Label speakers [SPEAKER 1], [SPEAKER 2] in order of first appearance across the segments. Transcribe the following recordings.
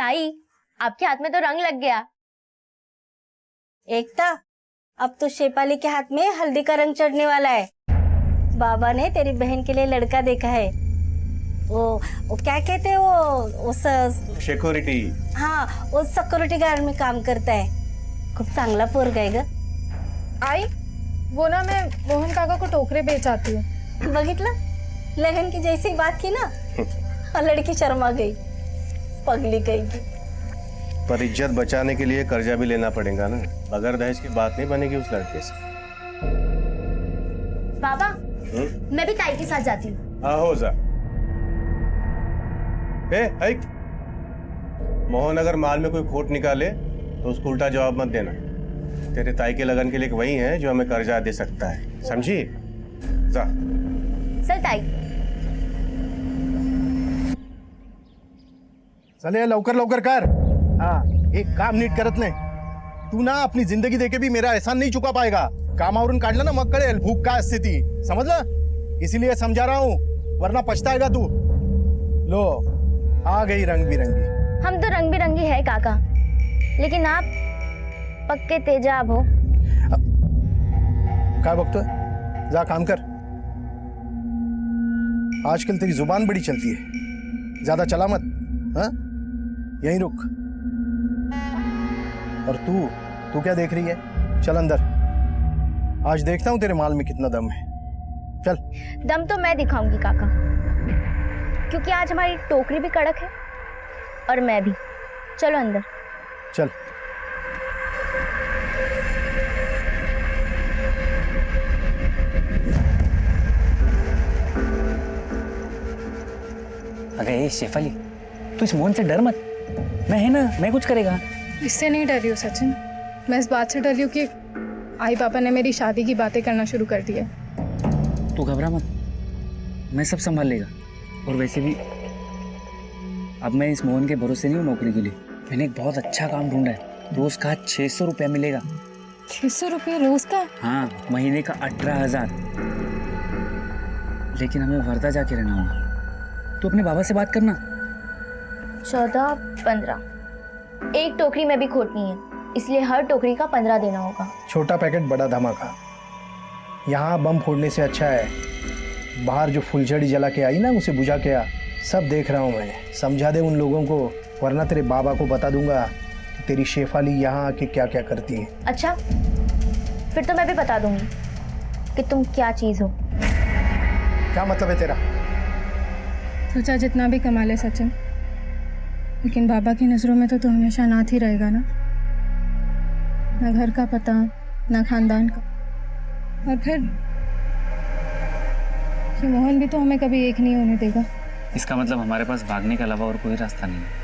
[SPEAKER 1] ताई, आपके हाथ में तो रंग लग गया।
[SPEAKER 2] एकता, अब तो शेफाली के हाथ में हल्दी का रंग चढ़ने वाला है। बाबा ने तेरी बहन के लिए लड़का देखा है। वो क्या कहते हैं वो
[SPEAKER 3] सिक्योरिटी।
[SPEAKER 2] हाँ, वो सिक्योरिटी गार्ड में काम करता है। खूब चांगला पोरगा आहे ग।
[SPEAKER 4] आई, वो ना मैं मोहन काका को टोकरे बेच आती हूँ।
[SPEAKER 2] बघितलं, लगन की जैसी बात की ना, लड़की शर्मा गई, पगली गई।
[SPEAKER 3] पर इज्जत बचाने के लिए कर्जा भी लेना पड़ेगा ना। बगैर दहेज की बात नहीं बनेगी उस लड़के से।
[SPEAKER 1] बाबा, मैं भी ताई के साथ जाती हूँ।
[SPEAKER 3] हो जा। मोहन अगर माल में कोई खोट निकाले तो उसको उल्टा जवाब मत देना। तेरे ताई के लगन के लिए वही है जो हमें कर्जा दे सकता है, समझी? जा।
[SPEAKER 1] चल ताई।
[SPEAKER 5] चले लवकर लवकर कर। हाँ, एक काम नीट करत नाही। तू ना अपनी जिंदगी देके भी मेरा एहसान नहीं चुका पाएगा। कामावरून काढलं ना मग कळेल भूक काय असते ती, समझला? इसीलिए समझा रहा हूँ, वरना पछताएगा तू। लो, आ गई रंग बिरंगी।
[SPEAKER 1] हम तो रंग बिरंगी है काका, लेकिन आप पक्के तेजाब हो।
[SPEAKER 5] क्या बकतोय? जा काम कर। आजकल तेरी जुबान बड़ी चलती है, ज्यादा चला मत। हाँ, यहीं रुक। और तू क्या देख रही है? चल अंदर, आज देखता हूं तेरे माल में कितना दम है। चल।
[SPEAKER 1] दम तो मैं दिखाऊंगी काका, क्योंकि आज हमारी टोकरी भी कड़क है और मैं भी। चलो अंदर।
[SPEAKER 5] चल।
[SPEAKER 6] अरे शेफाली, तू इस मोहन से डर मत, मैं है ना, मैं कुछ करेगा।
[SPEAKER 4] इससे नहीं डर रही हूँ सचिन, मैं इस बात से डर रही हूँ कि आई पापा ने मेरी शादी की बातें करना शुरू कर दिया।
[SPEAKER 6] तू घबरा मत, मैं सब संभाल लेगा। और वैसे भी अब मैं इस मोहन के भरोसे नहीं हूँ नौकरी के लिए। मैंने एक बहुत अच्छा काम ढूंढा है, रोज का 600 रुपया मिलेगा।
[SPEAKER 4] 600 रुपये रोज का?
[SPEAKER 6] हाँ, महीने का 18,000। लेकिन हमें वर्धा जाके रहना होगा। तो अपने बाबा से बात करना।
[SPEAKER 1] 14, 15, एक टोकरी में भी खोट नहीं है, इसलिए हर टोकरी का 15 देना होगा।
[SPEAKER 5] छोटा पैकेट बड़ा धमाका। यहाँ बम फोड़ने से अच्छा है बाहर जो फुलझड़ी जला के आई ना, उसे बुझा के आ। सब देख रहा हूँ मैं, समझा दे उन लोगों को, वरना तेरे बाबा को बता दूंगा कि तेरी शेफाली यहाँ आके क्या क्या करती है।
[SPEAKER 1] अच्छा, फिर तो मैं भी बता दूंगी कि तुम क्या चीज हो।
[SPEAKER 5] क्या मतलब है तेरा?
[SPEAKER 4] सोचा जितना भी कमा ले सचिन, लेकिन बाबा की नजरों में तो तू हमेशा अनाथ ही रहेगा ना। ना घर का पता, ना खानदान का। और फिर कि मोहन भी तो हमें कभी एक नहीं होने देगा।
[SPEAKER 6] इसका मतलब हमारे पास भागने के अलावा और कोई रास्ता नहीं है।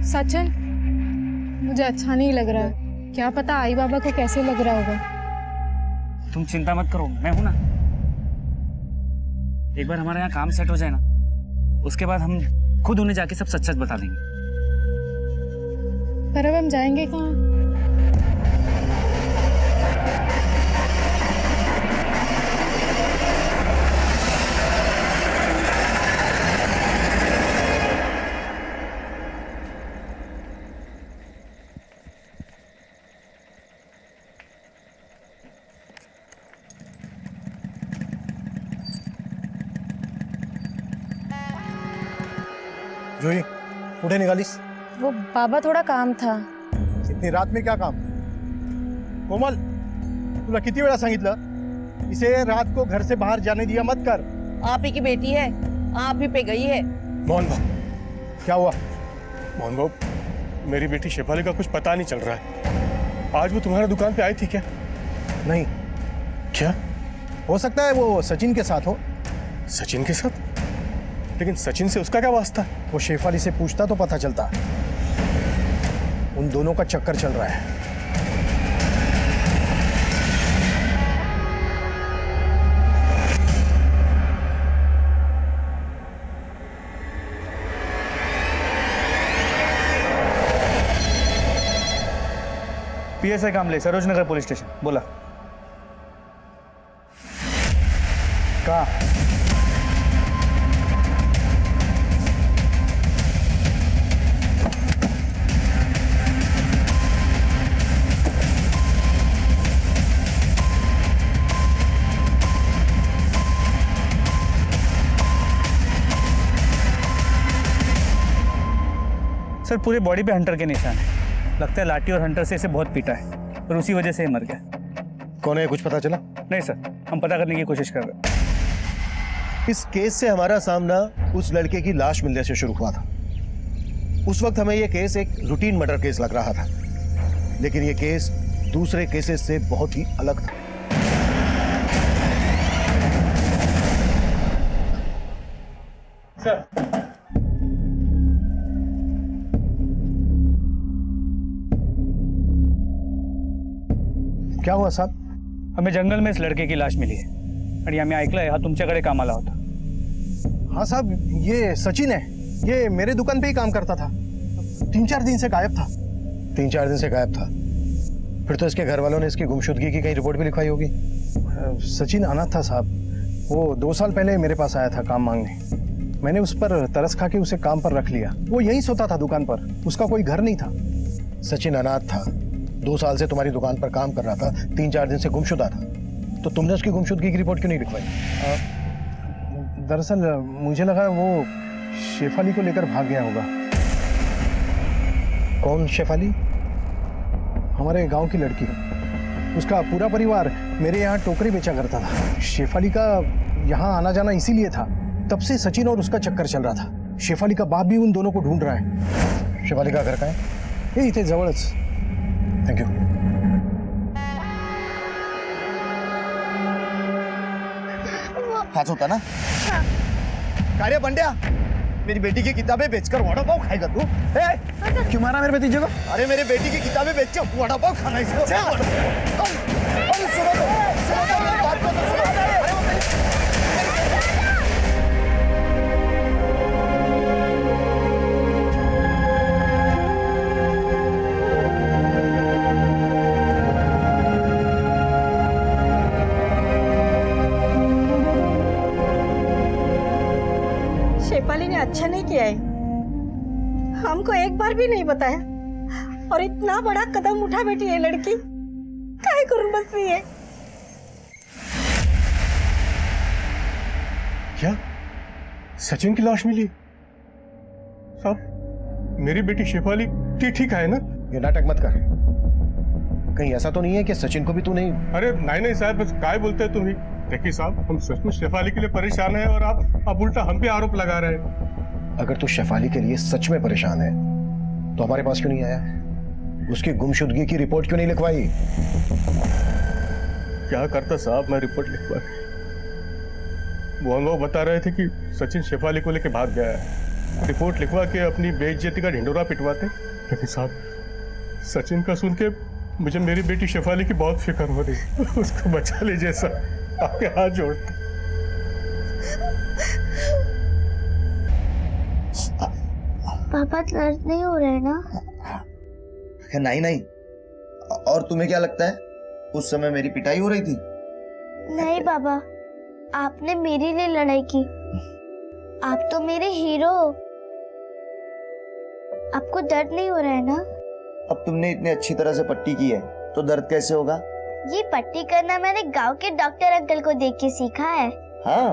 [SPEAKER 4] सचिन, मुझे अच्छा नहीं लग रहा है। क्या पता आई बाबा को कैसे लग रहा होगा।
[SPEAKER 6] तुम चिंता मत करो, मैं हूं ना। एक बार हमारे यहाँ काम सेट हो जाए ना, उसके बाद हम खुद उन्हें जाके सब सच सच बता देंगे।
[SPEAKER 4] पर अब हम जाएंगे कहाँ?
[SPEAKER 5] जोई, कुठे निघालीस?
[SPEAKER 4] वो बाबा, थोड़ा काम था।
[SPEAKER 5] इतनी रात में क्या काम? कोमल, तुला किती वेळा सांगितलं, इसे रात को घर से बाहर जाने दिया मत कर।
[SPEAKER 2] आप ही की बेटी है, आप ही पे गई है।
[SPEAKER 3] मोहन भाऊ,
[SPEAKER 5] क्या हुआ?
[SPEAKER 3] मोहन भाऊ, मेरी बेटी शेफाली का कुछ पता नहीं चल रहा है। आज वो तुम्हारे दुकान पे आई थी क्या?
[SPEAKER 5] नहीं।
[SPEAKER 3] क्या?
[SPEAKER 5] हो सकता है वो सचिन के साथ हो।
[SPEAKER 3] सचिन के साथ? लेकिन सचिन से उसका क्या वास्ता?
[SPEAKER 5] वो शेफाली से पूछता तो पता चलता। उन दोनों का चक्कर चल रहा है।
[SPEAKER 6] पीएसआई कामले, सरोजनगर पुलिस स्टेशन। बोला। कहाँ? सर पूरे बॉडी पे हंटर के निशान है। लगता है लाठी और हंटर से इसे बहुत पीटा है और उसी वजह से ये मर गया।
[SPEAKER 5] कौन है, कुछ पता चला?
[SPEAKER 6] नहीं सर, हम पता करने की कोशिश कर रहे हैं।
[SPEAKER 3] इस केस से हमारा सामना उस लड़के की लाश मिलने से शुरू हुआ था। उस वक्त हमें यह केस एक रूटीन मर्डर केस लग रहा था, लेकिन यह केस दूसरे केसेस से बहुत ही अलग था।
[SPEAKER 6] सर
[SPEAKER 5] क्या हुआ साहब?
[SPEAKER 6] हमें जंगल में इस लड़के की लाश मिली है आणि आम्ही ऐकलंय हा तुमच्याकडे कामाला होता।
[SPEAKER 5] हाँ साहब, ये सचिन है। ये मेरे दुकान पे ही काम करता था। 3-4 दिन से गायब था।
[SPEAKER 3] 3-4 दिन से गायब था? फिर तो इसके घर वालों ने इसकी गुमशुदगी की कहीं रिपोर्ट भी लिखवाई होगी।
[SPEAKER 5] सचिन अनाथ था साहब। वो 2 साल पहले मेरे पास आया था काम मांगने। मैंने उस पर तरस खा के उसे काम पर रख लिया। वो यहीं सोता था दुकान पर, उसका कोई घर नहीं था।
[SPEAKER 3] सचिन अनाथ था, 2 साल से तुम्हारी दुकान पर काम कर रहा था, 3-4 दिन से गुमशुदा था, तो तुमने उसकी गुमशुदगी की रिपोर्ट क्यों नहीं लिखवाई?
[SPEAKER 5] दरअसल मुझे लगा वो शेफाली को लेकर भाग गया होगा।
[SPEAKER 3] कौन शेफाली?
[SPEAKER 5] हमारे गांव की लड़की। उसका पूरा परिवार मेरे यहाँ टोकरी बेचा करता था। शेफाली का यहाँ आना जाना इसीलिए था। तब से सचिन और उसका चक्कर चल रहा था। शेफाली का बाप भी उन दोनों को ढूंढ रहा है।
[SPEAKER 3] शेफाली का घर कहाँ है?
[SPEAKER 5] ये इथे जवळच।
[SPEAKER 3] Thank you.
[SPEAKER 7] हाथ होता ना? कार्य बंड्या, मेरी बेटी की किताबें बेचकर वड़ा पाव खाएगा तू?
[SPEAKER 5] क्यों मारा मेरे भतीजे को?
[SPEAKER 7] अरे मेरे बेटी की किताबें बेच के वड़ा पाव खाना है इसको। अरे सुनो तो, मेरी बात को तो सुनो।
[SPEAKER 2] शेफाली ने अच्छा नहीं किया है, हमको एक बार भी नहीं बताया। और इतना बड़ा कदम उठा बैठी है लड़की, काहे करून बसती है।
[SPEAKER 3] क्या सचिन की लाश मिली? साहब, मेरी बेटी शेफाली ठीक है ना? ये नाटक मत कर। कहीं ऐसा तो नहीं है कि सचिन को भी तू नहीं?
[SPEAKER 8] अरे नहीं साहब, बस काय बोलते हैं तुम ही। देखिए साहब, हम सचमुच शेफाली के लिए परेशान हैं और आप उल्टा हम पे आरोप लगा रहे हैं।
[SPEAKER 3] अगर तू शेफाली के लिए सच में परेशान है तो हमारे पास क्यों नहीं आया? उसकी गुमशुदगी की रिपोर्ट क्यों नहीं लिखवाई?
[SPEAKER 8] क्या करता साहब, मैं रिपोर्ट लिखवा। वो अनुभव बता रहे थे कि सचिन शेफाली को लेके भाग गया है। रिपोर्ट लिखवा के अपनी बेइज्जती का ढिंडोरा पिटवाते। लेकिन साहब, सचिन का सुन के मुझे मेरी बेटी शेफाली की बहुत फिक्र हो रही। उसको बचा लीजिए सर, आपके हाथ जोड़ते।
[SPEAKER 1] पापा दर्द नहीं हो रहा है ना?
[SPEAKER 7] नहीं। और तुम्हें क्या लगता है, उस समय मेरी पिटाई हो रही थी?
[SPEAKER 1] नहीं बाबा, आपने मेरे लिए लड़ाई की। आप तो मेरे हीरो। आपको दर्द नहीं हो रहा है ना?
[SPEAKER 7] अब तुमने इतनी अच्छी तरह से पट्टी की है तो दर्द कैसे होगा?
[SPEAKER 1] ये पट्टी करना मैंने गांव के डॉक्टर अंकल को देख के सीखा है।
[SPEAKER 7] हाँ।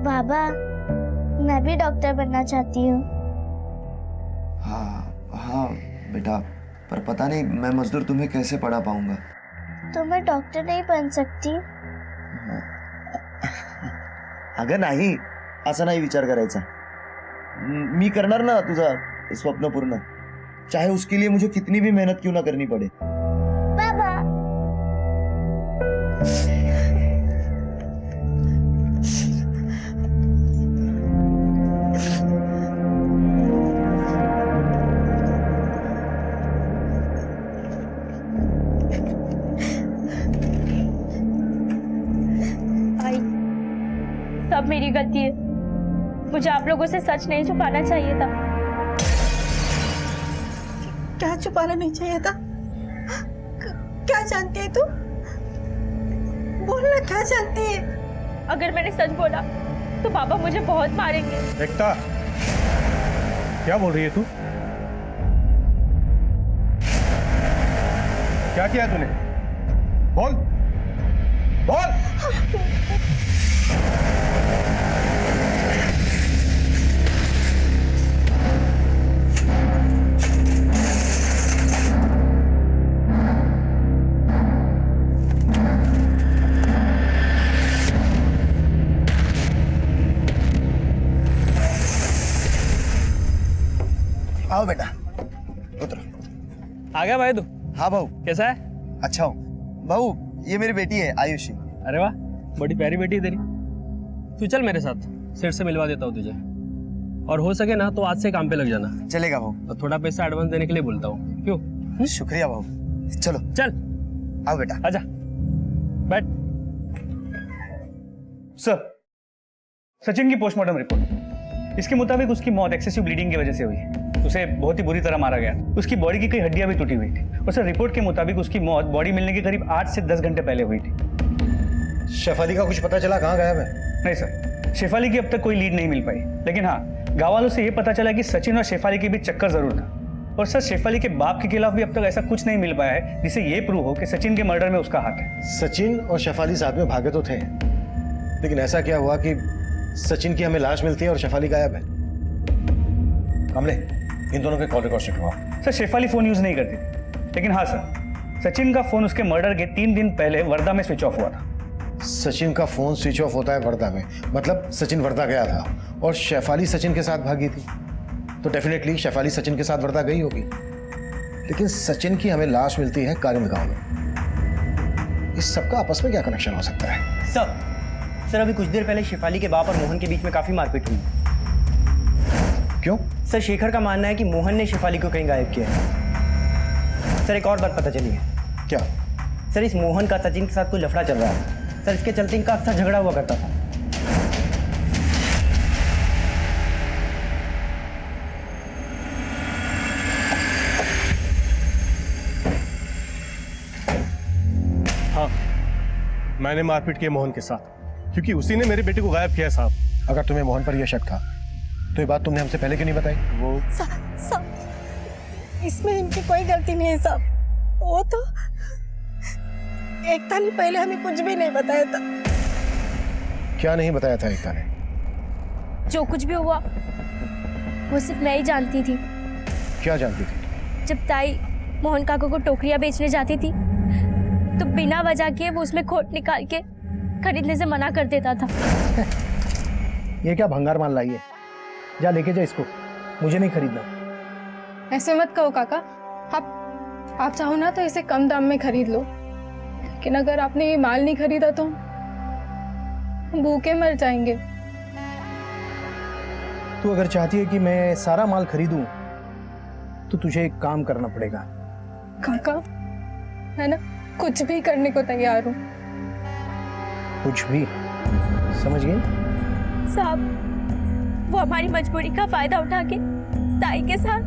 [SPEAKER 1] बाबा, मैं भी डॉक्टर बनना चाहती हूँ।
[SPEAKER 7] हाँ बेटा, पर पता नहीं मैं मजदूर तुम्हें कैसे पढ़ा पाऊंगा।
[SPEAKER 1] तो मैं डॉक्टर नहीं बन सकती?
[SPEAKER 7] अगं नाही, असा नाही विचार करायचा। मी करणार ना तुझा स्वप्न पूर्ण, चाहे उसके लिए मुझे कितनी भी मेहनत क्यों ना करनी पड़े।
[SPEAKER 1] बाबा, सब मेरी गलती है। मुझे आप लोगों से सच नहीं छुपाना चाहिए था।
[SPEAKER 2] क्या छुपाना नहीं चाहिए था? क्या जानती है तू? बोलना, क्या जानती है?
[SPEAKER 1] अगर मैंने सच बोला तो पापा मुझे बहुत मारेंगे।
[SPEAKER 8] एकता, क्या बोल रही है तू? क्या किया तूने? बोल बोल।
[SPEAKER 3] आओ बेटा, उतरो।
[SPEAKER 6] आ गया भाई तू?
[SPEAKER 3] हाँ बहू,
[SPEAKER 6] कैसा है?
[SPEAKER 3] अच्छा हूँ। बहू, ये मेरी बेटी है आयुषी।
[SPEAKER 6] अरे वाह, बड़ी प्यारी बेटी है तेरी। तू चल मेरे साथ, सेठ से मिलवा देता हूँ तुझे। और हो सके ना तो आज से काम पे लग जाना।
[SPEAKER 3] चलेगा बहू।
[SPEAKER 6] और थोड़ा पैसा एडवांस देने के लिए बोलता हूँ, क्यों?
[SPEAKER 3] शुक्रिया बहू। चलो
[SPEAKER 6] चल
[SPEAKER 3] आओ बेटा।
[SPEAKER 6] आजा, बैठ।
[SPEAKER 9] सर, सचिन की पोस्टमार्टम रिपोर्ट, इसके मुताबिक उसकी मौत एक्सेसिव ब्लीडिंग की वजह से हुई है। उसे बहुत ही बुरी तरह मारा गया। उसकी बॉडी की कई हड्डियां भी टूटी हुई थी। और सर, रिपोर्ट के मुताबिक उसकी मौत बॉडी मिलने के करीब 8 से 10 घंटे पहले हुई थी।
[SPEAKER 3] शेफाली का कुछ पता चला? कहाँ गायब है?
[SPEAKER 9] नहीं सर, शेफाली की अब तक कोई लीड नहीं मिल पाई। लेकिन हाँ, गाँव वालों से यह पता चला कि सचिन और शेफाली के बीच चक्कर जरूर था। और सर, शेफाली के बाप के खिलाफ भी अब तक ऐसा कुछ नहीं मिल पाया है जिससे ये प्रूव हो कि सचिन के मर्डर में उसका हाथ है।
[SPEAKER 3] सचिन और शेफाली साथ में भागे तो थे, लेकिन ऐसा क्या हुआ कि सचिन की हमें लाश मिलती है और शेफाली गायब है? कमले, इन दोनों के कॉल रिकॉर्ड चेक करवाओ।
[SPEAKER 9] सर, शेफाली फोन यूज नहीं करती थी, लेकिन हाँ सर, सचिन का फोन उसके मर्डर के 3 दिन पहले वर्धा में स्विच ऑफ हुआ था।
[SPEAKER 3] सचिन का फोन स्विच ऑफ होता है वर्धा में, मतलब सचिन वर्धा गया था और शेफाली सचिन के साथ भागी थी, तो डेफिनेटली शेफाली सचिन के साथ वर्धा गई होगी। लेकिन सचिन की हमें लाश मिलती है कारिंद गांव में। इस सबका आपस में क्या कनेक्शन हो सकता है?
[SPEAKER 10] सर अभी कुछ देर पहले शेफाली के बाप और मोहन के बीच में काफी मारपीट हुई।
[SPEAKER 3] क्यों?
[SPEAKER 10] सर, शेखर का मानना है कि मोहन ने शेफाली को कहीं गायब किया है। सर, एक और बात पता चली है।
[SPEAKER 3] क्या?
[SPEAKER 10] सर, इस मोहन का सचिन के साथ कोई लफड़ा चल रहा है। सर, इसके चलते इनका अक्सर झगड़ा हुआ करता था।
[SPEAKER 8] हाँ, मैंने मारपीट की मोहन के साथ, क्योंकि उसी ने मेरे बेटे को गायब किया साहब।
[SPEAKER 3] अगर तुम्हें मोहन पर यह शक था तो ये बात तुमने हमसे पहले क्यों नहीं बताई?
[SPEAKER 8] वो
[SPEAKER 2] साहब, इसमें इनकी कोई गलती नहीं है साहब। वो तो एकता ने पहले हमें कुछ भी नहीं बताया था।
[SPEAKER 3] क्या नहीं बताया था एकता ने?
[SPEAKER 1] जो कुछ भी हुआ वो सिर्फ मैं ही जानती थी।
[SPEAKER 3] क्या जानती थी?
[SPEAKER 1] जब ताई मोहन काका को टोकरियां बेचने जाती थी तो बिना वजह के वो उसमें खोट निकाल के खरीदने से मना कर देता था।
[SPEAKER 5] ये क्या भंगार माल लाई है? जा लेके जा इसको, मुझे नहीं खरीदना।
[SPEAKER 4] ऐसे मत कहो काका। आप चाहो ना तो इसे कम दाम में खरीद लो, लेकिन अगर आपने ये माल नहीं खरीदा तो हम भूखे मर जाएंगे।
[SPEAKER 5] तू अगर चाहती है कि मैं सारा माल खरीदूं तो तुझे एक काम करना पड़ेगा।
[SPEAKER 4] काका, है ना, कुछ भी करने को तैयार हूँ।
[SPEAKER 5] कुछ भी? समझ गई?
[SPEAKER 1] साहब, वो हमारी मजबूरी का फायदा उठा के ताई के साथ।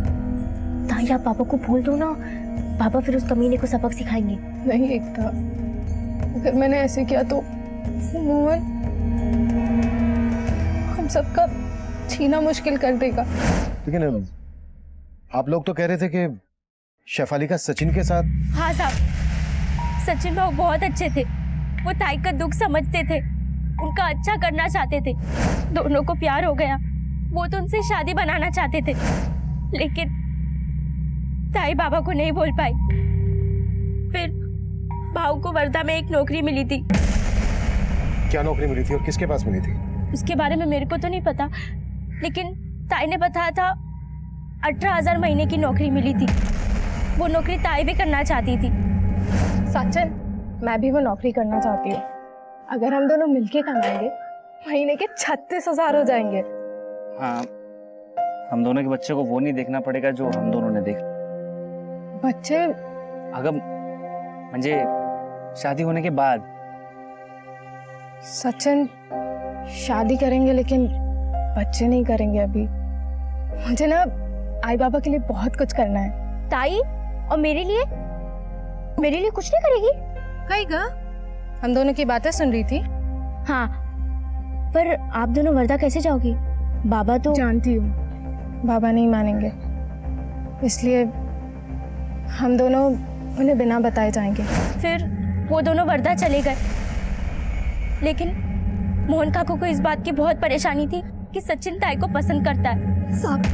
[SPEAKER 1] ताई, आप पापा को बोल दो ना, पापा फिर उस कमीने को सबक सिखाएंगे।
[SPEAKER 4] नहीं एकता, अगर मैंने ऐसे किया तो मोहन हम सबका छीना मुश्किल कर देगा।
[SPEAKER 3] लेकिन आप लोग तो कह रहे थे कि शेफाली का सचिन के साथ।
[SPEAKER 1] हाँ साहब, सचिन भाव बहुत अच्छे थे। वो ताई का दुख समझते थे, उनका अच्छा करना चाहते थे। दोनों को प्यार हो गया, वो तो उनसे शादी बनाना चाहते थे, लेकिन ताई बाबा को नहीं बोल पाई। फिर भाऊ को वर्धा में एक नौकरी मिली थी।
[SPEAKER 3] क्या नौकरी मिली थी और किसके पास मिली थी?
[SPEAKER 1] उसके बारे में मेरे को तो नहीं पता, लेकिन ताई ने बताया था 18,000 महीने की नौकरी मिली थी। वो नौकरी ताई भी करना चाहती थी।
[SPEAKER 4] सचिन, मैं भी वो नौकरी करना चाहती हूँ। अगर हम दोनों मिलके कमाएंगे महीने के 36,000 हो जाएंगे।
[SPEAKER 6] हाँ, हम दोनों के बच्चे को वो नहीं देखना पड़ेगा जो हम दोनों ने देखा।
[SPEAKER 4] बच्चे?
[SPEAKER 6] अगर म्हणजे शादी होने के बाद।
[SPEAKER 4] सचिन, शादी करेंगे लेकिन बच्चे नहीं करेंगे अभी। मुझे ना आई बाबा के लिए बहुत कुछ करना है।
[SPEAKER 1] ताई और मेरे लिए कुछ नहीं करेगी?
[SPEAKER 4] कहेगा, हम दोनों की बातें सुन रही थी।
[SPEAKER 1] हाँ, पर आप दोनों वर्धा कैसे जाओगी? बाबा तो
[SPEAKER 4] जानती हूँ बाबा नहीं मानेंगे, इसलिए हम दोनों उन्हें बिना बताए जाएंगे।
[SPEAKER 1] फिर वो दोनों वर्धा चले गए, लेकिन मोहन काकू को इस बात की बहुत परेशानी थी कि सचिन ताई को पसंद करता है।
[SPEAKER 2] साहब,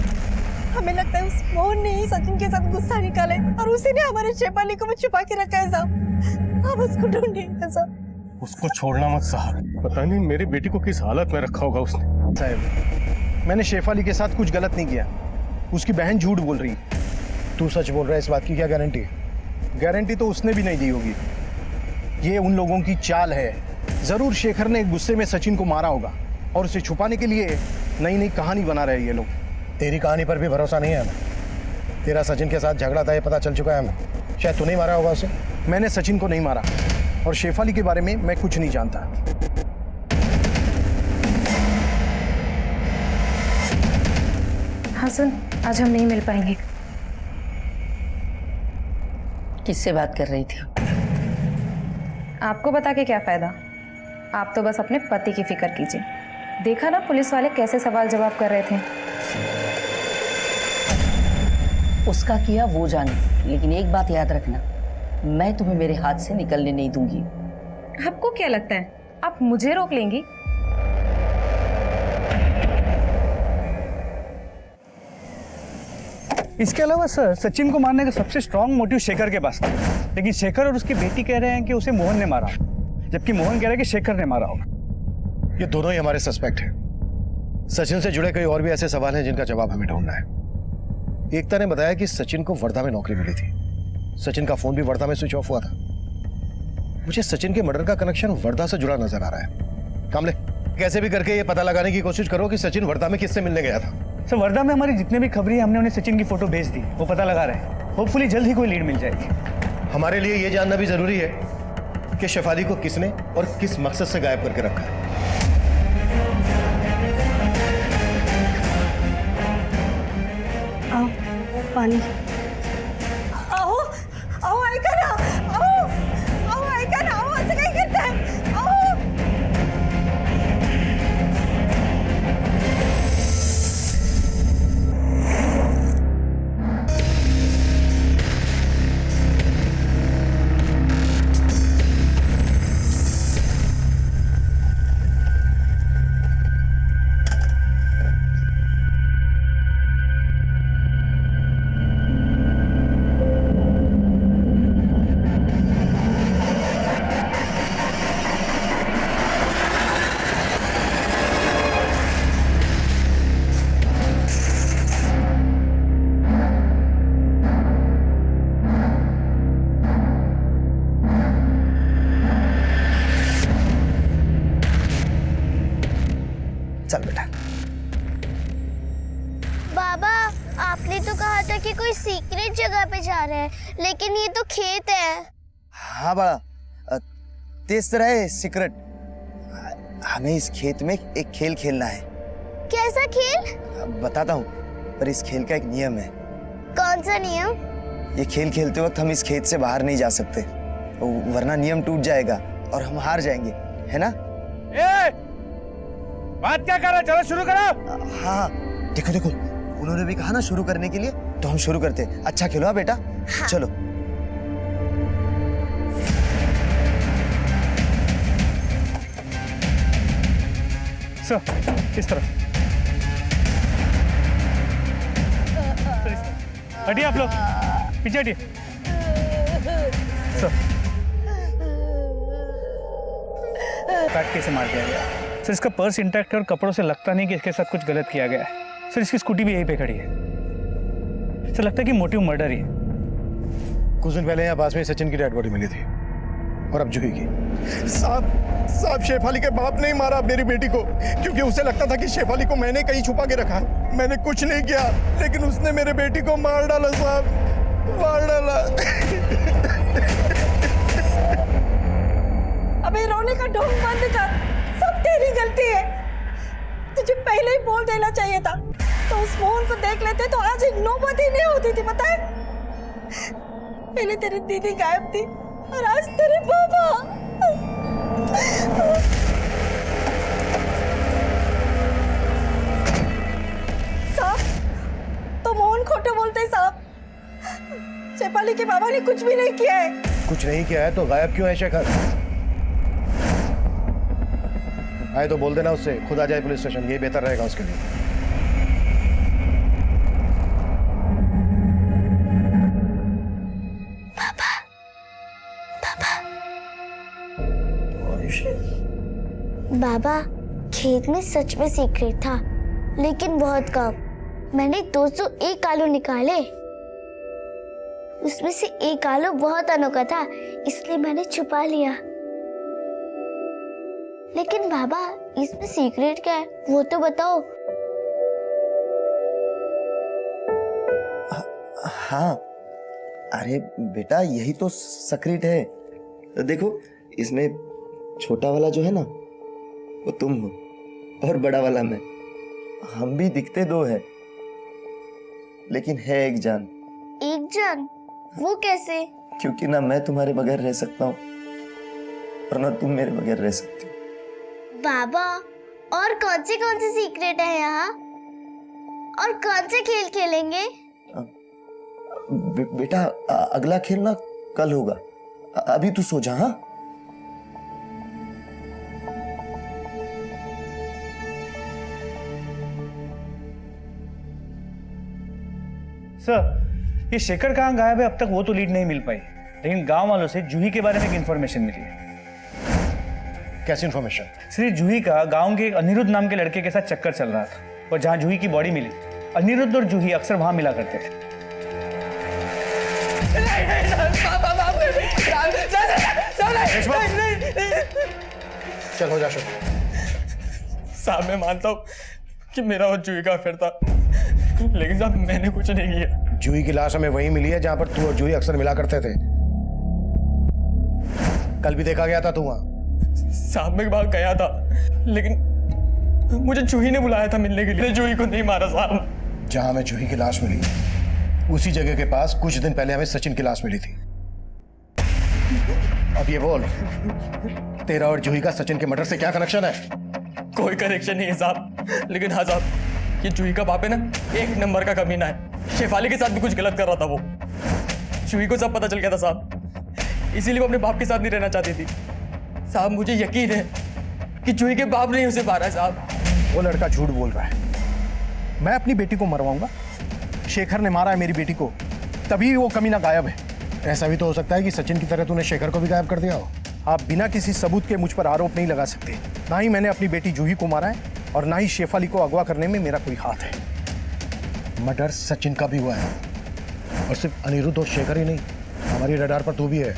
[SPEAKER 2] हमें लगता है उस मोहन ने ही सचिन के साथ गुस्सा निकाले और उसी ने हमारे शेफाली को भी छुपा के रखा है साहब। आप उसको ढूंढिए साहब।
[SPEAKER 8] उसको छोड़ना मत साहब। पता नहीं मेरी बेटी को किस हालत में रखा होगा उसने।
[SPEAKER 5] साहब, मैंने शेफाली के साथ कुछ गलत नहीं किया। उसकी बहन झूठ बोल रही है।
[SPEAKER 3] तू सच बोल रहा है, इस बात की क्या गारंटी है?
[SPEAKER 5] गारंटी तो उसने भी नहीं दी होगी। ये उन लोगों की चाल है। जरूर शेखर ने गुस्से में सचिन को मारा होगा और उसे छुपाने के लिए नई नई कहानी बना रहे हैं ये लोग।
[SPEAKER 3] तेरी कहानी पर भी भरोसा नहीं है हमें। तेरा सचिन के साथ झगड़ा था, ये पता चल चुका है हमें। शायद तू नहीं मारा होगा उसे।
[SPEAKER 5] मैंने सचिन को नहीं मारा और शेफाली के बारे में मैं कुछ नहीं जानता।
[SPEAKER 4] हसन, आज हम नहीं मिल पाएंगे।
[SPEAKER 11] किससे बात कर रही थी?
[SPEAKER 4] आपको बता के क्या फायदा, आप तो बस अपने पति की फिक्र कीजिए। देखा ना पुलिस वाले कैसे सवाल जवाब कर रहे थे।
[SPEAKER 11] उसका किया वो जाने, लेकिन एक बात याद रखना, मैं तुम्हें मेरे हाथ से निकलने नहीं दूंगी।
[SPEAKER 4] आपको क्या लगता है आप मुझे रोक लेंगी?
[SPEAKER 9] इसके अलावा सर, सचिन को मारने का सबसे स्ट्रांग मोटिव शेखर के पास था, लेकिन शेखर और उसकी बेटी कह रहे हैं कि उसे मोहन ने मारा, जबकि मोहन कह रहा है कि शेखर ने मारा होगा।
[SPEAKER 3] ये दोनों ही हमारे सस्पेक्ट हैं। सचिन से जुड़े कई और भी ऐसे सवाल हैं जिनका जवाब हमें ढूंढना है। एकता ने बताया कि सचिन को वर्धा में नौकरी मिली थी। सचिन का फोन भी वर्धा में स्विच ऑफ हुआ था। मुझे सचिन के मर्डर का कनेक्शन वर्धा से जुड़ा नजर आ रहा है। कामले, कैसे भी करके ये पता लगाने की कोशिश करो कि सचिन वर्धा में किससे मिलने गया था।
[SPEAKER 9] सर, वर्धा में हमारी जितने भी खबरें हमने उन्हें सचिन की फोटो भेज दी, वो पता लगा रहे हैं। होपफुली जल्द ही कोई लीड मिल जाएगी।
[SPEAKER 3] हमारे लिए ये जानना भी जरूरी है कि शेफाली को किसने और किस मकसद से गायब करके रखा है।
[SPEAKER 2] आओ, पानी। आओ, आओ, ऐका ना, आओ, आओ, ऐका ना, आओ, असं काय करताय? आओ.
[SPEAKER 3] चल बेटा।
[SPEAKER 12] बाबा, आपने तो कहा था कि कोई सीक्रेट जगह पे जा रहे हैं, लेकिन ये तो खेत है।
[SPEAKER 7] हाँ बड़ा, तेज तरह है सीक्रेट। हमें इस खेत में एक खेल खेलना है।
[SPEAKER 12] कैसा खेल?
[SPEAKER 7] बताता हूँ, पर इस खेल का एक नियम है।
[SPEAKER 12] कौन सा नियम?
[SPEAKER 7] ये खेल खेलते वक्त हम इस खेत से बाहर नहीं जा सकते, वरना नियम टूट जाएगा और हम हार जाएंगे, है ना?
[SPEAKER 9] बात क्या कर रहा है? चलो शुरू करो।
[SPEAKER 7] हाँ, देखो देखो, उन्होंने भी कहा ना शुरू करने के लिए, तो हम शुरू करते हैं। अच्छा खेलो बेटा।
[SPEAKER 12] हाँ।
[SPEAKER 7] चलो।
[SPEAKER 9] सर, इस तरफ हटिए, आप लोग पीछे हटिए। सर, काट के इसे मार दिया गया। सर, इसका पर्स इंटैक्ट है और कपड़ों से लगता नहीं कि इसके साथ कुछ गलत किया गया है। सर, इसकी स्कूटी भी यहीं पे खड़ी है। सर, लगता है कि मोटिव मर्डर ही है।
[SPEAKER 3] कुछ दिन पहले यहाँ पास में सचिन की डेड बॉडी मिली थी और अब जूही की।
[SPEAKER 5] साहब, शेफाली के बाप ने ही मारा मेरी बेटी को, क्योंकि उसे लगता था कि शेफाली को मैंने कहीं छुपा के रखा है। मैंने कुछ नहीं किया, लेकिन उसने मेरे बेटी को मार डाला साहब, मार डाला।
[SPEAKER 2] अबे रोने का ढोंग बंद कर, सब तेरी गलती है। इस मोहन को देख लेते तो आज एक नौबत ही नहीं होती थी, पता है? पहले तेरी दीदी गायब थी और आज तेरे बाबा। साहब, तो मोहन खोटे बोलते हैं साहब। शेफाली के बाबा ने कुछ भी नहीं किया है।
[SPEAKER 3] कुछ नहीं किया है तो गायब क्यों है शेखर? आए तो बोल देना उससे, खुद आ जाए पुलिस स्टेशन, ये बेहतर रहेगा उसके लिए।
[SPEAKER 12] बाबा, खेत में सच में सीक्रेट था, लेकिन बहुत कम। मैंने 201 आलू निकाले, उसमें से एक आलू बहुत अनोखा था, इसलिए मैंने छुपा लिया। लेकिन बाबा, इसमें सीक्रेट क्या है, वो तो बताओ।
[SPEAKER 7] हाँ, अरे बेटा यही तो सीक्रेट है। देखो, इसमें छोटा वाला जो है ना, वो तुम हो और बड़ा वाला मैं। हम भी दिखते दो है, लेकिन है एक जान।
[SPEAKER 12] एक जान? वो कैसे?
[SPEAKER 7] क्योंकि ना मैं तुम्हारे बगैर रह सकता हूँ और ना तुम मेरे बगैर रह सकती हो।
[SPEAKER 12] बाबा, और कौन सी सीक्रेट है यहाँ? और कौन से खेल खेलेंगे?
[SPEAKER 7] बेटा अगला खेल ना कल होगा, अभी तू सो जा। हाँ,
[SPEAKER 9] सर, ये शेखर कहाँ गायब है अब तक वो तो लीड नहीं मिल पाई, लेकिन गांव वालों से जूही के बारे में एक इन्फॉर्मेशन मिली है।
[SPEAKER 3] कैसी इन्फॉर्मेशन?
[SPEAKER 9] श्री जूही का गांव के एक अनिरुद्ध नाम के लड़के के साथ चक्कर चल रहा था, और जहां जूही की बॉडी मिली, अनिरुद्ध और जूही अक्सर वहां मिला करते थे।
[SPEAKER 3] चल हो जा शुरू।
[SPEAKER 6] साहब, मैं मानता हूँ कि मेरा और जूही का अफेयर था, लेकिन साहब मैंने कुछ नहीं किया।
[SPEAKER 3] जूही की लाश हमें वहीं मिली है जहां पर तू और जूही अक्सर मिला करते थे। कल भी देखा गया था तू वहां।
[SPEAKER 6] साहब, मैं वहां गया था, लेकिन मुझे जूही ने बुलाया था मिलने के लिए। जूही को नहीं मारा साहब।
[SPEAKER 3] जहां हमें जूही की लाश मिली, उसी जगह के पास कुछ दिन पहले हमें सचिन की लाश मिली थी। अब ये बोल, तेरा और जूही का सचिन के मर्डर से क्या कनेक्शन है?
[SPEAKER 6] कोई कनेक्शन नहीं है साहब, लेकिन हाँ साहब, ये जूही का बाप है ना, एक नंबर का कमीना है। शेफाली के साथ भी कुछ गलत कर रहा था वो। जूही को सब पता चल गया था साहब, इसीलिए वो अपने बाप के साथ नहीं रहना चाहती थी। साहब, मुझे यकीन है कि जूही के बाप ने उसे मारा है साहब।
[SPEAKER 5] वो लड़का झूठ बोल रहा है। मैं अपनी बेटी को मरवाऊंगा? शेखर ने मारा है मेरी बेटी को, तभी वो कमीना गायब है।
[SPEAKER 3] ऐसा भी तो हो सकता है कि सचिन की तरह तूने शेखर को भी गायब कर दिया हो।
[SPEAKER 5] आप बिना किसी सबूत के मुझ पर आरोप नहीं लगा सकते। ना ही मैंने अपनी बेटी जूही को मारा है और ना ही शेफाली को अगवा करने में मेरा कोई हाथ है।
[SPEAKER 3] मर्डर सचिन का भी हुआ है, और सिर्फ अनिरुद्ध और शेखर ही नहीं, हमारी रडार पर तू भी है,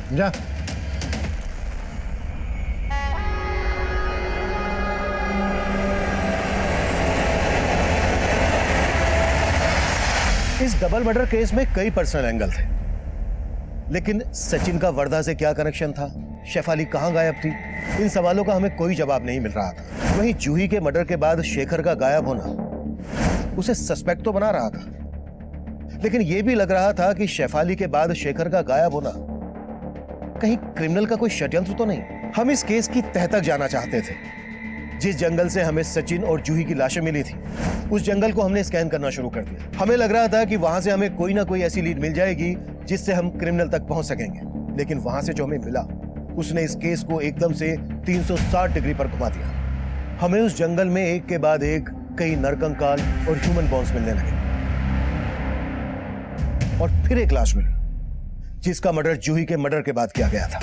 [SPEAKER 3] समझा? इस डबल मर्डर केस में कई पर्सनल एंगल थे, लेकिन सचिन का वर्धा से क्या कनेक्शन था, शेफाली कहां गायब थी, इन सवालों का हमें कोई जवाब नहीं मिल रहा था। वहीं जूही के मर्डर के बाद शेखर का गायब होना उसे सस्पेक्ट तो बना रहा था, लेकिन यह भी लग रहा था कि शेफाली के बाद शेखर का गायब होना कहीं क्रिमिनल का कोई षड्यंत्र तो नहीं। हम इस केस की तह तक जाना चाहते थे। जिस जंगल से हमें सचिन और जूही की लाशें मिली थी, उस जंगल को हमने स्कैन करना शुरू कर दिया। हमें लग रहा था कि वहां से हमें कोई ना कोई ऐसी लीड मिल जाएगी जिससे हम क्रिमिनल तक पहुंच सकेंगे, लेकिन वहां से जो हमें मिला, उसने इस केस को एकदम से 360 डिग्री पर घुमा दिया। हमें उस जंगल में एक के बाद एक कई नरकंकाल और ह्यूमन बॉन्स मिलने लगे, और फिर एक लाश मिली जिसका मर्डर जूही के मर्डर के बाद किया गया था।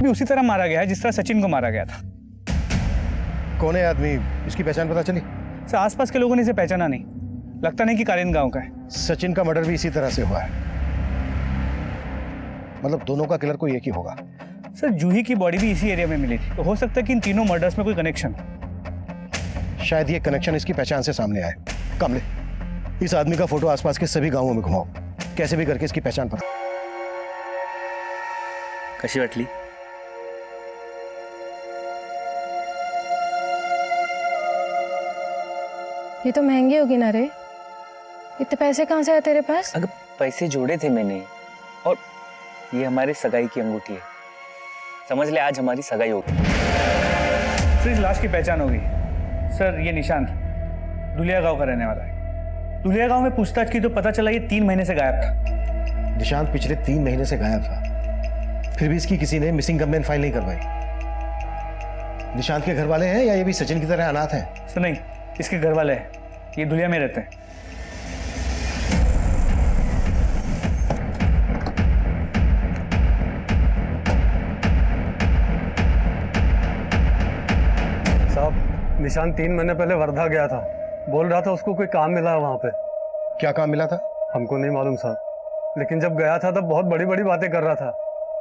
[SPEAKER 9] भी उसी तरह मारा गया है जिस तरह सचिन को मारा गया था।
[SPEAKER 3] कौन है आदमी, इसकी पहचान पता चली?
[SPEAKER 9] सर, आसपास के लोगों ने इसे पहचाना नहीं, लगता नहीं कि कालीन गांव का है।
[SPEAKER 3] सचिन का मर्डर भी इसी तरह से हुआ है, मतलब दोनों का किलर कोई एक ही होगा।
[SPEAKER 9] सर, जूही की बॉडी भी इसी एरिया में मिली थी, तो हो सकता है कि इन तीनों मर्डर्स में कोई कनेक्शन हो।
[SPEAKER 3] शायद ये कनेक्शन इसकी पहचान से सामने आए। कमले, इस आदमी का फोटो आसपास के सभी गांवों में घुमाओ, कैसे भी करके इसकी पहचान पता।
[SPEAKER 6] कशी वाटली?
[SPEAKER 4] ये तो महंगी होगी ना रे, इतने पैसे कहाँ से आए तेरे पास?
[SPEAKER 6] अगर पैसे जोड़े थे मैंने, और ये हमारी सगाई की अंगूठी है, समझ ले आज हमारी सगाई होगी।
[SPEAKER 9] सर इस लाश की पहचान होगी। सर ये निशांत दुलिया गांव का रहने वाला है। दुलिया गांव में पूछताछ की तो पता चला ये 3 महीने से गायब था।
[SPEAKER 3] निशांत पिछले 3 महीने से गायब था, फिर भी इसकी किसी ने मिसिंग कंप्लेंट फाइल नहीं करवाई। निशांत के घर वाले हैं या ये भी सचिन की तरह अनाथ हैं?
[SPEAKER 9] सर नहीं, इसके घर वाले हैं, ये दुलिया में रहते हैं।
[SPEAKER 8] साहब निशांत 3 महीने पहले वर्धा गया था, बोल रहा था उसको कोई काम मिला है वहां पे।
[SPEAKER 3] क्या काम मिला था?
[SPEAKER 8] हमको नहीं मालूम साहब, लेकिन जब गया था तब बहुत बड़ी बड़ी बातें कर रहा था,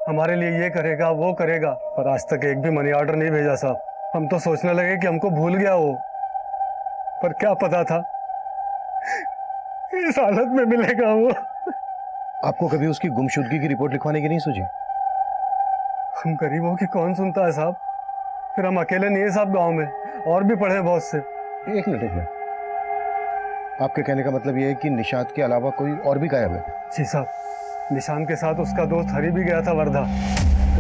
[SPEAKER 8] हमारे लिए ये करेगा वो करेगा, पर आज तक एक भी मनी ऑर्डर नहीं भेजा साहब। हम तो सोचने लगे कि हमको भूल गया वो, पर क्या पता था इस हालत में मिलेगा वो।
[SPEAKER 3] आपको कभी उसकी गुमशुदगी की रिपोर्ट लिखवाने की नहीं सोची?
[SPEAKER 8] हम गरीबों की कौन सुनता है साहब, फिर हम अकेले नहीं है साहब गांव में, और भी पढ़े बहुत से।
[SPEAKER 3] एक मिनट, आपके कहने का मतलब यह है कि निशांत के अलावा कोई और भी गायब है?
[SPEAKER 8] जी साहब, निशांत के साथ उसका दोस्त हरी भी गया था वर्धा,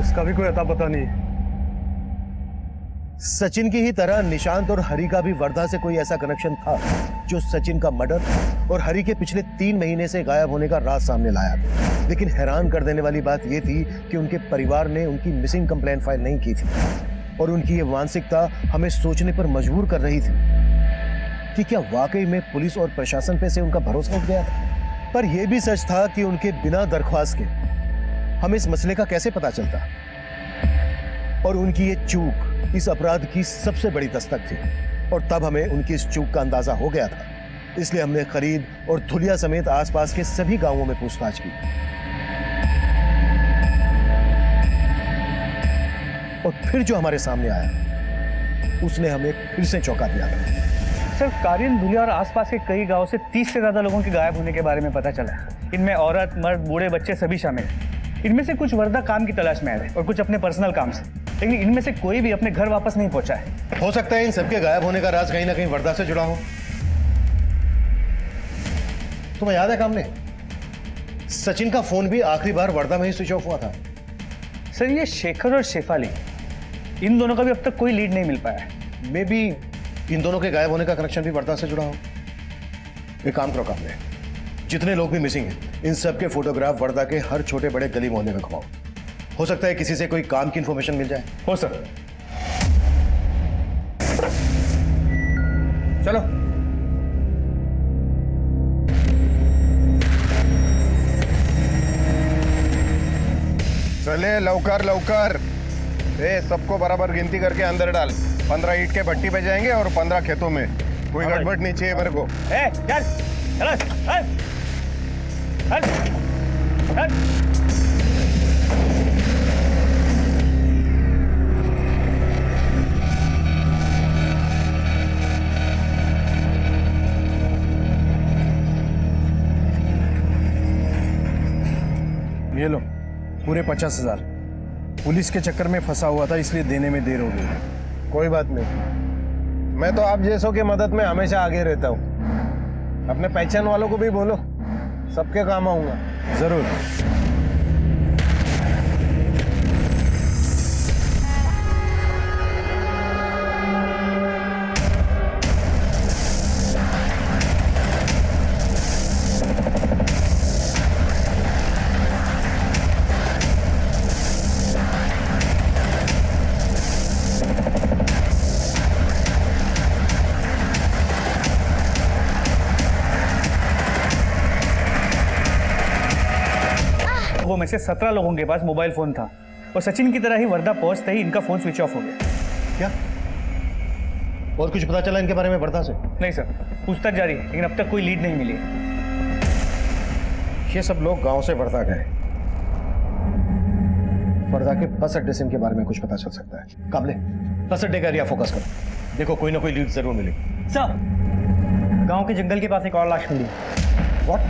[SPEAKER 8] उसका भी कोई अता पता नहीं।
[SPEAKER 3] सचिन की ही तरह निशांत और हरी का भी वर्धा से कोई ऐसा कनेक्शन था जो सचिन का मर्डर और हरी के पिछले 3 महीने से गायब होने का राज सामने लाया। लेकिन हैरान कर देने वाली बात यह थी कि उनके परिवार ने उनकी मिसिंग कंप्लेंट फाइल नहीं की थी, और उनकी ये मानसिकता हमें सोचने पर मजबूर कर रही थी कि क्या वाकई में पुलिस और प्रशासन पे से उनका भरोसा उठ गया था। पर यह भी सच था कि उनके बिना दरख्वास्त के हमें इस मसले का कैसे पता चलता, और उनकी ये चूक इस अपराध की सबसे बड़ी दस्तक थी, और तब हमें उनकी इस चूक का अंदाजा हो गया था। इसलिए हमने खरीद और धुलिया समेत आसपास के सभी गांवों में पूछताछ की, और फिर जो हमारे सामने आया उसने हमें फिर से चौंका दिया था।
[SPEAKER 9] सर कारियन धुलिया और आसपास के कई गांवों से 30 से ज्यादा लोगों के गायब होने के बारे में पता चला। इनमें औरत, मर्द, बूढ़े, बच्चे सभी शामिल हैं। इनमें से कुछ वर्धा काम की तलाश में आए और कुछ अपने पर्सनल काम से, लेकिन इनमें से कोई भी अपने घर वापस नहीं पहुंचा है।
[SPEAKER 3] हो सकता है इन सबके गायब होने का राज कहीं ना कहीं वर्धा से जुड़ा हो। तुम्हें याद है कामने, सचिन का फोन भी आखिरी बार वर्धा में ही स्विच ऑफ हुआ था।
[SPEAKER 9] सर ये शेखर और शेफाली, इन दोनों का भी अब तक कोई लीड नहीं मिल पाया है।
[SPEAKER 3] मे बी इन दोनों के गायब होने का कनेक्शन भी वर्धा से जुड़ा हो। एक काम करो कामने, जितने लोग भी मिसिंग हैं इन सब के फोटोग्राफ वर्धा के हर छोटे बड़े गली मोहल्ले में घुमाओ। हो सकता है किसी से कोई काम की इंफॉर्मेशन मिल जाए।
[SPEAKER 9] हो सर।
[SPEAKER 3] चलो।
[SPEAKER 5] चले लवकर लवकर, सबको बराबर गिनती करके अंदर डाल। 15 ईंट के भट्टी पे जाएंगे और 15 खेतों में। कोई गड़बड़ नहीं चाहिए मेरे को।
[SPEAKER 9] चल चल चल चल चल।
[SPEAKER 5] ये लो पूरे 50,000। पुलिस के चक्कर में फंसा हुआ था इसलिए देने में देर हो गई। कोई बात नहीं, मैं तो आप जैसों की मदद में हमेशा आगे रहता हूँ। अपने पहचान वालों को भी बोलो, सबके काम आऊंगा। जरूर।
[SPEAKER 9] वो में से 17 लोगों के पास मोबाइल फोन था, और सचिन की तरह ही वर्धा पहुंचते ही इनका फोन स्विच ऑफ हो गया।
[SPEAKER 3] क्या और कुछ पता चला इनके बारे में वर्धा से?
[SPEAKER 9] नहीं सर, पूछताछ जारी है, लेकिन अब तक कोई लीड नहीं मिली।
[SPEAKER 3] ये सब लोग गांव से वर्धा गए, वर्धा के बस अड्डे से इनके बारे में कुछ पता चल सकता है। काबले, बस अड्डे का एरिया फोकस करो, देखो कोई ना कोई लीड जरूर मिलेगी।
[SPEAKER 10] सर, गांव के जंगल के पास एक और लाश मिली।
[SPEAKER 3] व्हाट?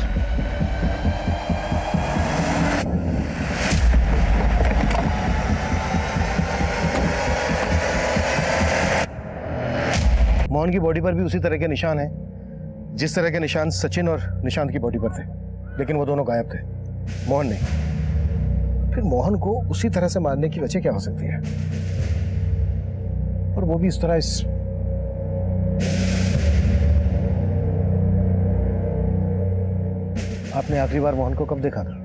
[SPEAKER 3] मोहन की बॉडी पर भी उसी तरह के निशान हैं जिस तरह के निशान सचिन और निशांत की बॉडी पर थे, लेकिन वो दोनों गायब थे, मोहन नहीं। फिर मोहन को उसी तरह से मारने की वजह क्या हो सकती है, और वो भी इस तरह? इस आपने आखिरी बार मोहन को कब देखा था?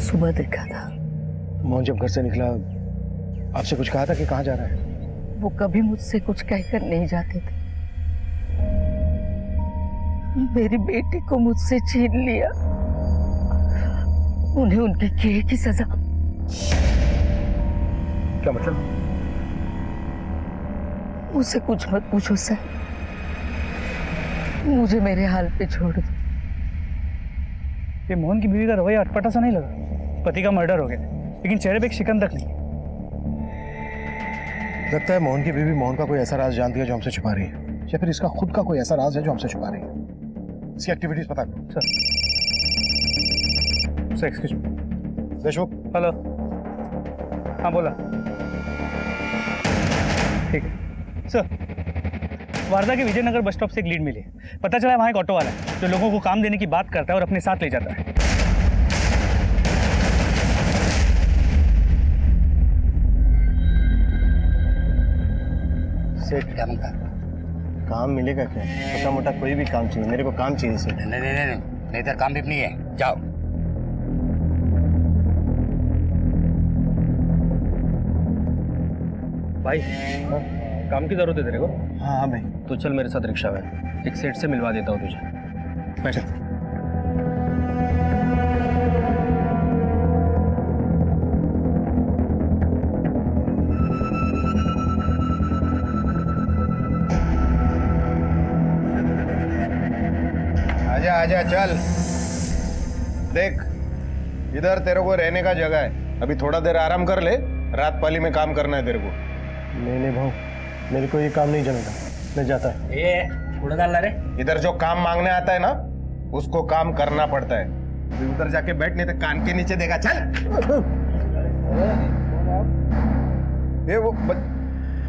[SPEAKER 11] सुबह देखा था।
[SPEAKER 3] मोहन जब घर से निकला आपसे कुछ कहा था कि कहाँ जा रहा है?
[SPEAKER 11] वो कभी मुझसे कुछ कहकर नहीं जाते थे। मेरी बेटी को मुझसे छीन लिया, उन्हें उनके किए की सजा।
[SPEAKER 3] क्या मतलब?
[SPEAKER 11] मुझसे कुछ मत पूछो सर, मुझे मेरे हाल पे छोड़ दो।
[SPEAKER 9] ये मोहन की बीवी का रवैया अटपटा सा नहीं लगा? पति का मर्डर हो गया, लेकिन चेहरे पे एक शिकन तक नहीं।
[SPEAKER 3] लगता है मोहन की बीवी मोहन का कोई ऐसा राज जानती है जो हमसे छुपा रही है, या फिर इसका खुद का कोई ऐसा राज है जो हमसे छुपा रही है। इसकी एक्टिविटीज पता करो।
[SPEAKER 9] Sir excuse me.
[SPEAKER 3] Deshmukh.
[SPEAKER 9] Hello. हाँ बोला। ठीक है सर। वारदा के विजयनगर बस स्टॉप से एक लीड मिली है। पता चला वहाँ एक ऑटो वाला है जो लोगों को काम देने की बात करता है और अपने साथ ले जाता है।
[SPEAKER 3] सेठ क्या मांगता? काम मिलेगा क्या? छोटा मोटा कोई भी काम चाहिए, मेरे को काम चाहिए सेठ।
[SPEAKER 6] नहीं तो काम भी नहीं है, जाओ।
[SPEAKER 10] भाई काम की जरूरत है तेरे को?
[SPEAKER 3] हाँ भाई।
[SPEAKER 10] तो चल मेरे साथ रिक्शा में, एक सेठ से मिलवा देता हूँ तुझे। बैठ।
[SPEAKER 5] आजा आजा चल। देख इधर तेरे को रहने का जगह है, अभी थोड़ा देर आराम कर ले, रात पाली में काम करना है तेरे को।
[SPEAKER 3] नहीं भाऊ, मेरे को ये काम नहीं जमेगा, मैं जाता है।
[SPEAKER 10] ये उड़ा डाल रे।
[SPEAKER 5] इधर जो काम मांगने आता है ना, उसको काम करना पड़ता है। अभी उधर जाके बैठ, नहीं तो कान के नीचे देगा। चल। ये वो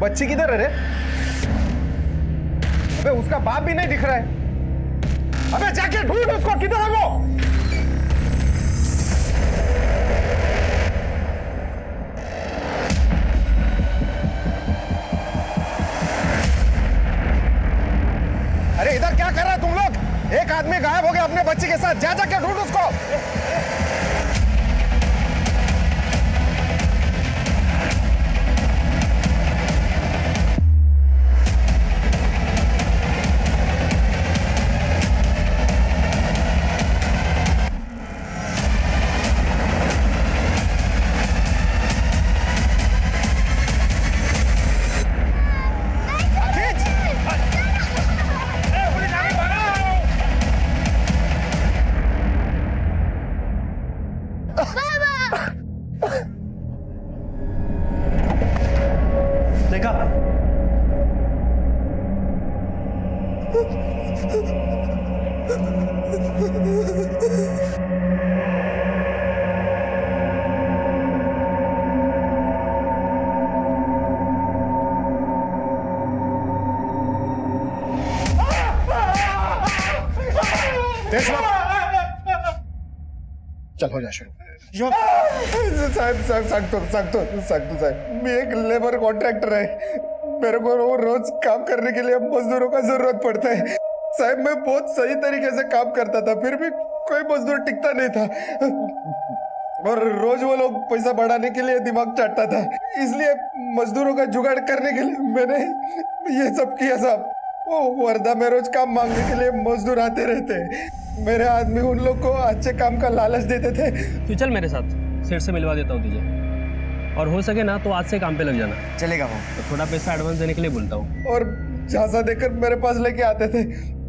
[SPEAKER 5] बच्ची किधर है रे? अबे उसका बाप भी नहीं दिख रहा है। अबे जाके ढूंढ उसको, किधर है वो? अरे इधर क्या कर रहा है तुम लोग? एक आदमी गायब हो गया अपने बच्ची के साथ, जा जाके ढूंढ उसको।
[SPEAKER 10] देखा?
[SPEAKER 3] चल हो जा शुरू।
[SPEAKER 5] साहब सांगतो साहब, मैं एक लेबर कॉन्ट्रैक्टर है, मेरे को रोज काम करने के लिए मजदूरों का जरूरत पड़ता है। साहब मैं बहुत सही तरीके से काम करता था, फिर भी कोई मजदूर टिकता नहीं था, और रोज वो लोग पैसा बढ़ाने के लिए दिमाग चाटता था, इसलिए मजदूरों का जुगाड़ करने के लिए मैंने ये सब किया साहब। वो वर्धा में रोज काम मांगने के लिए मजदूर आते रहते, मेरे आदमी उन लोग को अच्छे काम का लालच देते थे।
[SPEAKER 10] तू चल मेरे साथ, सेठ से मिलवा देता हूँ तुझे, और हो सके ना तो आज से काम पे लग जाना।
[SPEAKER 7] चलेगा वो।
[SPEAKER 10] तो थोड़ा पैसा एडवांस देने के लिए बोलता हूँ।
[SPEAKER 5] और झांसा देकर मेरे पास लेके आते थे,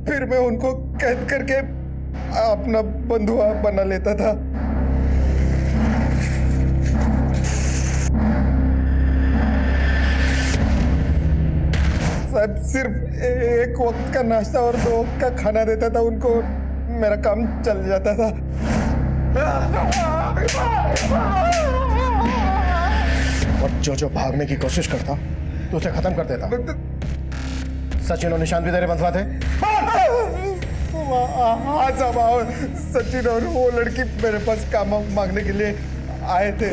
[SPEAKER 5] फिर मैं उनको कैद करके अपना बंधुआ बना लेता था। साहब सिर्फ एक वक्त का नाश्ता और 2 वक्त का खाना देता था उनको, मेरा काम चल जाता था।
[SPEAKER 3] और जो भागने की कोशिश करता तो उसे खत्म कर देता। सचिन और निशांत भी तेरे बंधुआ थे?
[SPEAKER 5] हाँ साहब, और सचिन और वो लड़की मेरे पास काम मांगने के लिए आए थे।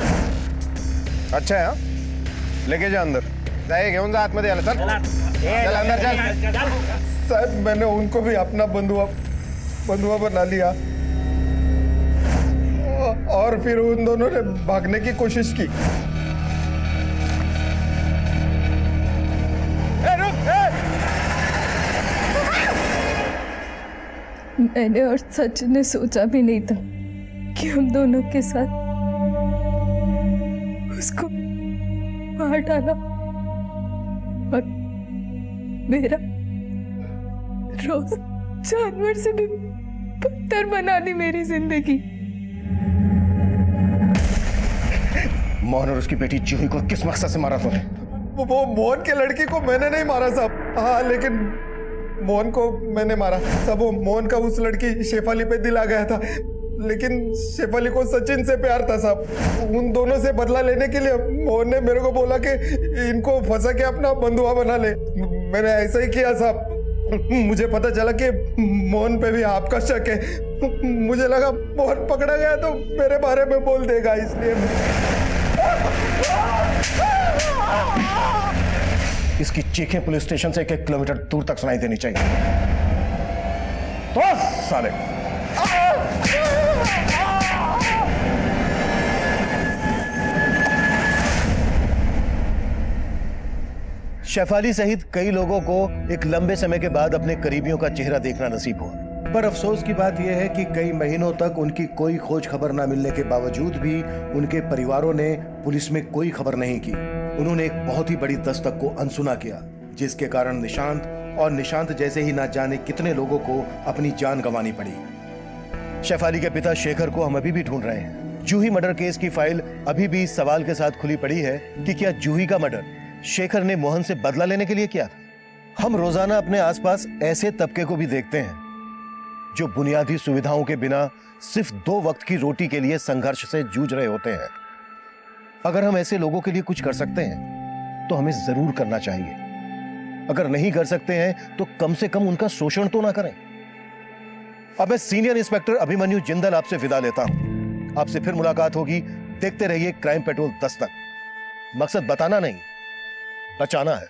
[SPEAKER 3] अच्छा है, हाँ? लेके जा अंदर, जाए घेऊन जा आतमध्ये आला, चल चल अंदर चल।
[SPEAKER 5] साहब मैंने उनको भी अपना बंधुआ बना लिया और फिर उन दोनों ने भागने की कोशिश की।
[SPEAKER 4] मैंने और सचिन ने सोचा भी नहीं था कि हम दोनों के साथ उसको मार डाला और मेरा रोज जानवर से भी बदतर बना दी मेरी जिंदगी।
[SPEAKER 3] मोहन और उसकी बेटी जूही को किस मकसद से मारा तूने?
[SPEAKER 5] वो मोहन के लड़की को मैंने नहीं मारा साहब। हाँ, लेकिन मोहन को मैंने मारा साहब। वो मोहन का उस लड़की शेफाली पे दिल आ गया था, लेकिन शेफाली को सचिन से प्यार था साहब। उन दोनों से बदला लेने के लिए मोहन ने मेरे को बोला कि इनको फंसा के अपना बंधुआ बना ले। मैंने ऐसा ही किया साहब। मुझे पता चला कि मोहन पे भी आपका शक है। मुझे लगा मोहन पकड़ा गया तो मेरे बारे में बोल देगा, इसलिए
[SPEAKER 3] इसकी चीखें पुलिस स्टेशन से 1-1 किलोमीटर दूर तक सुनाई देनी चाहिए। तो साले शेफाली सहित कई लोगों को एक लंबे समय के बाद अपने करीबियों का चेहरा देखना नसीब हुआ, पर अफसोस की बात यह है कि कई महीनों तक उनकी कोई खोज खबर न मिलने के बावजूद भी उनके परिवारों ने पुलिस में कोई खबर नहीं की। उन्होंने एक बहुत ही बड़ी दस्तक को अनसुना किया, जिसके कारण निशांत जैसे ही ना जाने कितने लोगों को अपनी जान गंवानी पड़ी। शेफाली के पिता शेखर को हम अभी भी ढूंढ रहे हैं। जूही मर्डर केस की फाइल अभी भी इस सवाल के साथ खुली पड़ी है कि क्या जूही का मर्डर शेखर ने मोहन से बदला लेने के लिए किया था। हम रोजाना अपने आसपास ऐसे तबके को भी देखते हैं जो बुनियादी सुविधाओं के बिना सिर्फ 2 वक्त की रोटी के लिए संघर्ष से जूझ रहे होते हैं। अगर हम ऐसे लोगों के लिए कुछ कर सकते हैं तो हमें जरूर करना चाहिए। अगर नहीं कर सकते हैं तो कम से कम उनका शोषण तो ना करें। अब मैं सीनियर इंस्पेक्टर अभिमन्यु जिंदल आपसे विदा लेता हूं। आपसे फिर मुलाकात होगी। देखते रहिए क्राइम पेट्रोल दस्तक। मकसद बताना नहीं, बचाना है।